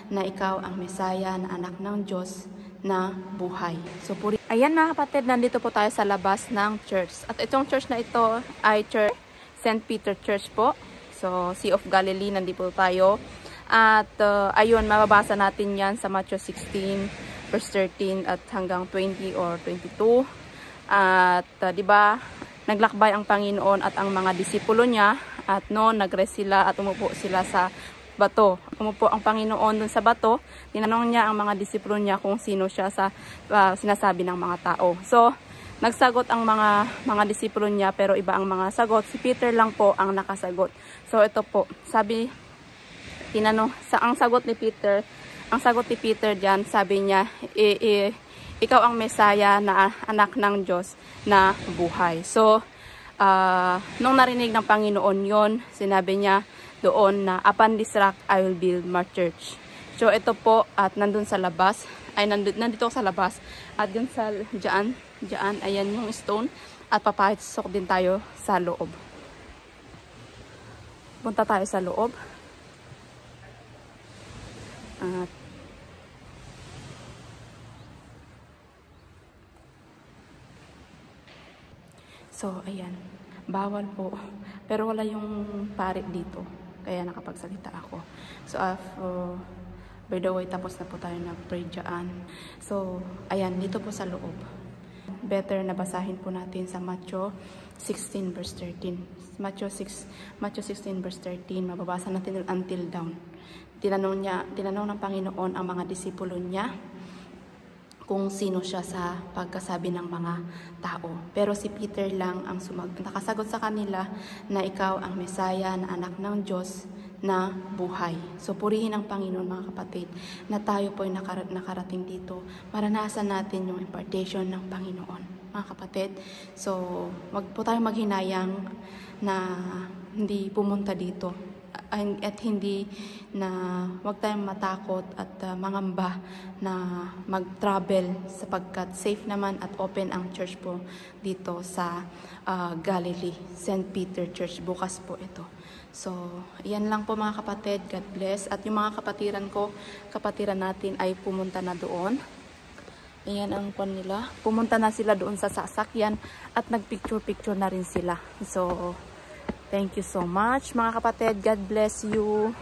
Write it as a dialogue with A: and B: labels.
A: na ikaw ang Mesaya na anak ng Diyos na buhay. So, ayan mga kapatid, nandito po tayo sa labas ng church. At itong church na ito ay Church St. Peter Church po. So, Sea of Galilee, nandito po tayo. At ayun, mababasa natin yan sa Matthew 16, verse 13 at hanggang 20 or 22. At di ba, naglakbay ang Panginoon at ang mga disipulo niya. At noon, nag-rest sila at umupo sila sa bato. Umupo ang Panginoon dun sa bato. Tinanong niya ang mga disipulo niya kung sino siya sa sinasabi ng mga tao. So, nagsagot ang mga disipulo niya pero iba ang mga sagot. Si Peter lang po ang nakasagot. So, ito po, ang sagot ni Peter diyan, sabi niya, ikaw ang Mesaya na anak ng Diyos na buhay. So, nung narinig ng Panginoon yon, sinabi niya doon na, upon this rock I will build my church. So, ito po, at nandito sa labas, at dun sa, dyan, ayan yung stone, at papasok din tayo sa loob. Punta tayo sa loob. At so, ayan. Bawal po. Pero wala yung pare dito. Kaya nakapagsalita ako. So, by the way, tapos na po tayo nag-pray dyan. So, ayan. Dito po sa loob. Better na basahin po natin sa Matthew 16 verse 13. Matthew 16 verse 13. Mababasa natin until down. Tinanong ng Panginoon ang mga disipulo niya kung sino siya sa pagkasabi ng mga tao. Pero si Peter lang ang nakasagot sa kanila na ikaw ang Mesaya na anak ng Diyos na buhay. So purihin ang Panginoon mga kapatid na tayo po ay nakarating dito. Maranasan natin yung impartation ng Panginoon mga kapatid. So wag po tayo maghinayang na hindi pumunta dito. At hindi na wag tayong matakot at mangamba na mag-travel sapagkat safe naman at open ang church po dito sa Galilee, St. Peter Church. Bukas po ito. So, yan lang po mga kapatid. God bless. At yung mga kapatiran natin ay pumunta na doon. Ayan ang pan nila. Pumunta na sila doon sa sasakyan at nagpicture-picture na rin sila. So, thank you so much mga kapatid. God bless you.